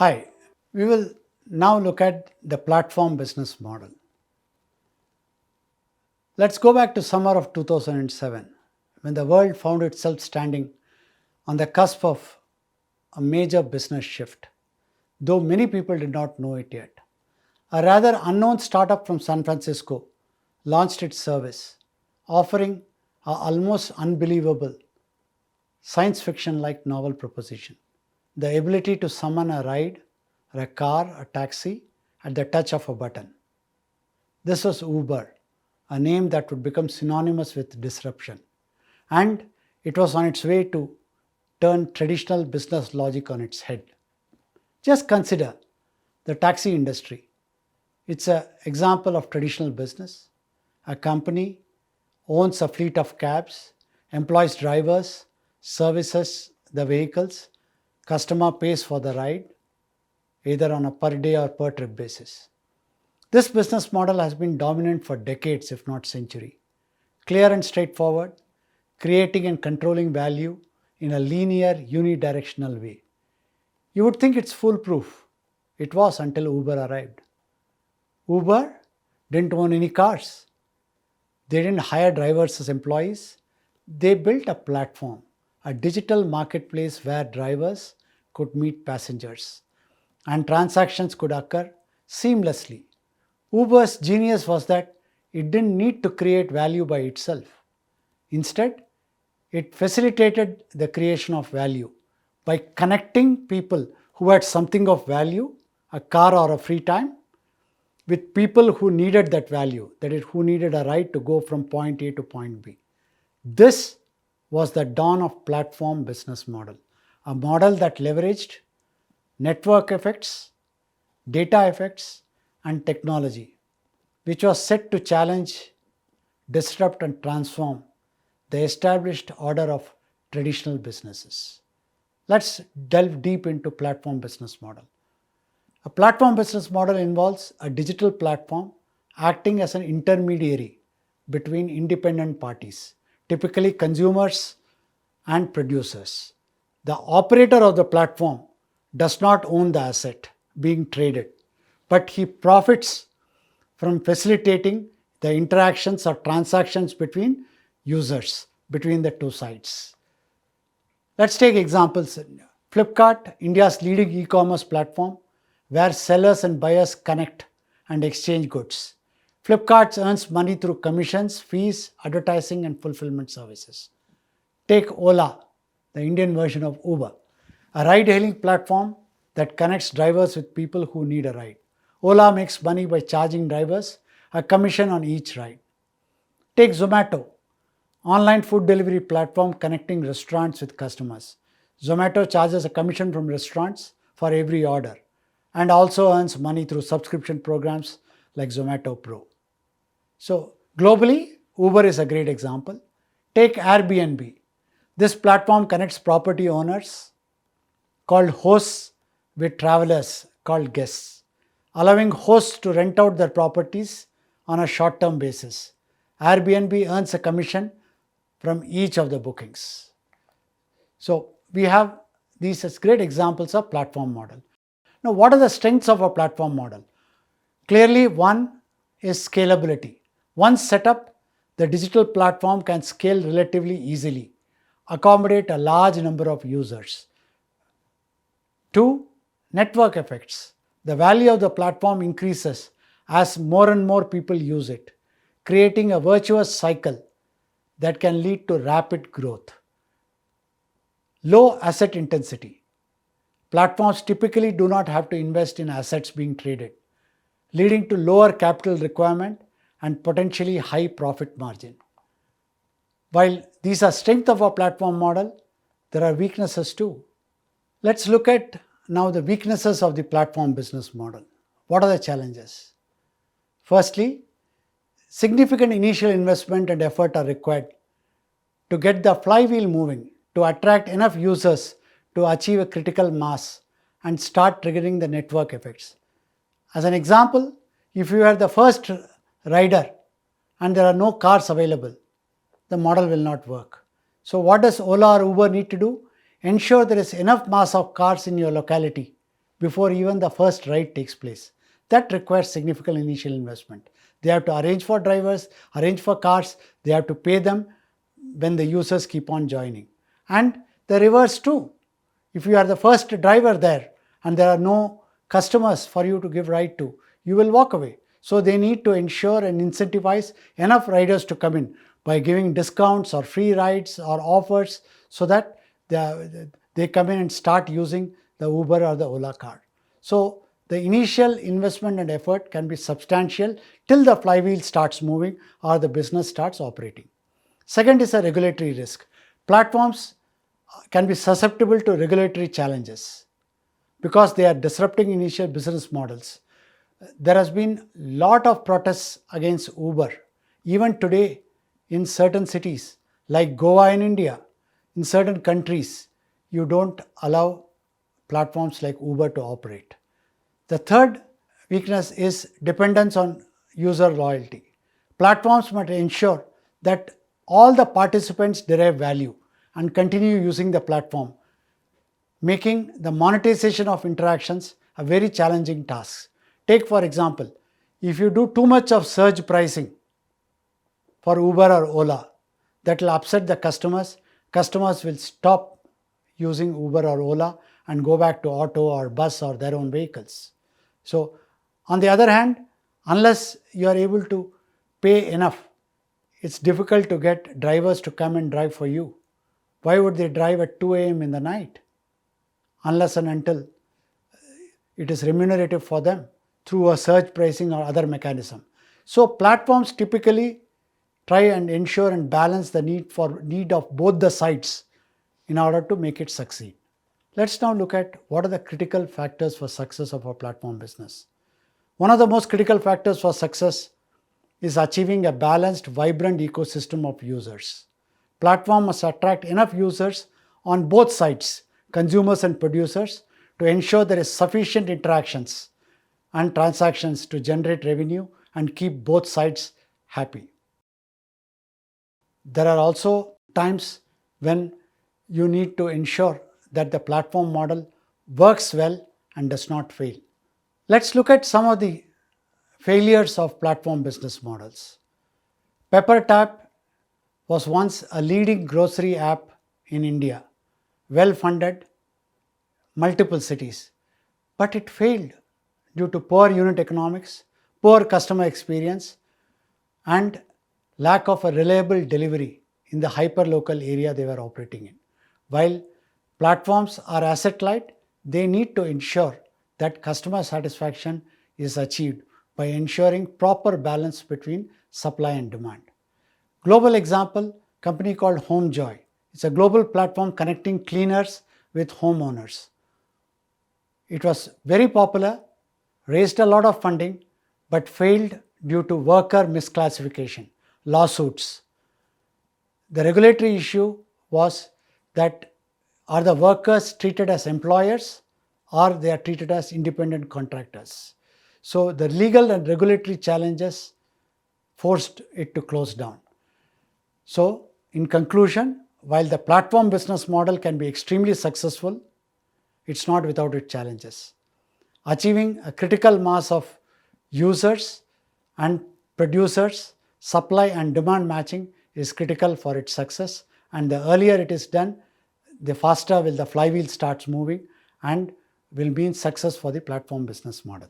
Hi, we will now look at the platform business model. Let's go back to summer of 2007 when the world found itself standing on the cusp of a major business shift, though many people did not know it yet. A rather unknown startup from San Francisco launched its service, offering a almost unbelievable science fiction like novel proposition: the ability to summon a ride or a car, a taxi at the touch of a button. This was Uber, a name that would become synonymous with disruption. And it was on its way to turn traditional business logic on its head. Just consider the taxi industry. It's an example of traditional business. A company owns a fleet of cabs, employs drivers, services the vehicles, customer pays for the ride, either on a per day or per trip basis. This business model has been dominant for decades, if not century. Clear and straightforward, creating and controlling value in a linear, unidirectional way. You would think it's foolproof. It was until Uber arrived. Uber didn't own any cars. They didn't hire drivers as employees. They built a platform, a digital marketplace where drivers could meet passengers and transactions could occur seamlessly. Uber's genius was that it didn't need to create value by itself. Instead, it facilitated the creation of value by connecting people who had something of value, a car or a free time, with people who needed that value, that is, who needed a ride to go from point A to point B. This was the dawn of platform business model, a model that leveraged network effects, data effects, and technology, which was set to challenge, disrupt, and transform the established order of traditional businesses. Let's delve deep into platform business model. A platform business model involves a digital platform acting as an intermediary between independent parties, typically consumers and producers. The operator of the platform does not own the asset being traded, but he profits from facilitating the interactions or transactions between users, between the two sides. Let's take examples. Flipkart, India's leading e-commerce platform, where sellers and buyers connect and exchange goods. Flipkart earns money through commissions, fees, advertising, and fulfillment services. Take Ola, the Indian version of Uber, a ride-hailing platform that connects drivers with people who need a ride. Ola makes money by charging drivers a commission on each ride. Take Zomato, online food delivery platform connecting restaurants with customers. Zomato charges a commission from restaurants for every order and also earns money through subscription programs like Zomato Pro. So globally, Uber is a great example. Take Airbnb. This platform connects property owners called hosts with travelers called guests, allowing hosts to rent out their properties on a short-term basis. Airbnb earns a commission from each of the bookings. So we have these as great examples of platform model. Now, what are the strengths of a platform model? Clearly, one is scalability. Once set up, the digital platform can scale relatively easily, accommodate a large number of users. Two, network effects. The value of the platform increases as more and more people use it, creating a virtuous cycle that can lead to rapid growth. Low asset intensity. Platforms typically do not have to invest in assets being traded, leading to lower capital requirement and potentially high profit margin. While these are strengths of a platform model, there are weaknesses too. Let's look at now the weaknesses of the platform business model. What are the challenges? Firstly, significant initial investment and effort are required to get the flywheel moving, to attract enough users to achieve a critical mass and start triggering the network effects. As an example, if you are the first rider and there are no cars available, the model will not work. So what does Ola or Uber need to do? Ensure there is enough mass of cars in your locality before even the first ride takes place. That requires significant initial investment. They have to arrange for drivers, arrange for cars, they have to pay them when the users keep on joining. And the reverse too. If you are the first driver there and there are no customers for you to give ride to, you will walk away. So they need to ensure and incentivize enough riders to come in by giving discounts or free rides or offers so that they come in and start using the Uber or the Ola card. So the initial investment and effort can be substantial till the flywheel starts moving or the business starts operating. Second is a regulatory risk. Platforms can be susceptible to regulatory challenges because they are disrupting initial business models. There has been a lot of protests against Uber. Even today, in certain cities like Goa in India, in certain countries, you don't allow platforms like Uber to operate. The third weakness is dependence on user loyalty. Platforms must ensure that all the participants derive value and continue using the platform, making the monetization of interactions a very challenging task. Take for example, if you do too much of surge pricing for Uber or Ola, that will upset the customers. Customers will stop using Uber or Ola and go back to auto or bus or their own vehicles. So, on the other hand, unless you are able to pay enough, it's difficult to get drivers to come and drive for you. Why would they drive at 2 a.m. in the night? Unless and until it is remunerative for them through a surge pricing or other mechanism. So platforms typically try and ensure and balance the need of both the sides in order to make it succeed. Let's now look at what are the critical factors for success of a platform business. One of the most critical factors for success is achieving a balanced, vibrant ecosystem of users. Platform must attract enough users on both sides, consumers and producers, to ensure there is sufficient interactions and transactions to generate revenue and keep both sides happy. There are also times when you need to ensure that the platform model works well and does not fail. Let's look at some of the failures of platform business models. PepperTap was once a leading grocery app in India, well funded, multiple cities, but it failed due to poor unit economics, poor customer experience, and lack of a reliable delivery in the hyperlocal area they were operating in. While platforms are asset light, they need to ensure that customer satisfaction is achieved by ensuring proper balance between supply and demand. Global example, company called HomeJoy. It's a global platform connecting cleaners with homeowners. It was very popular, raised a lot of funding, but failed due to worker misclassification, lawsuits. The regulatory issue was that are the workers treated as employers or they are treated as independent contractors. So the legal and regulatory challenges forced it to close down. So in conclusion, while the platform business model can be extremely successful, it's not without its challenges. Achieving a critical mass of users and producers, supply and demand matching is critical for its success, and the earlier it is done, the faster will the flywheel starts moving and will mean success for the platform business model.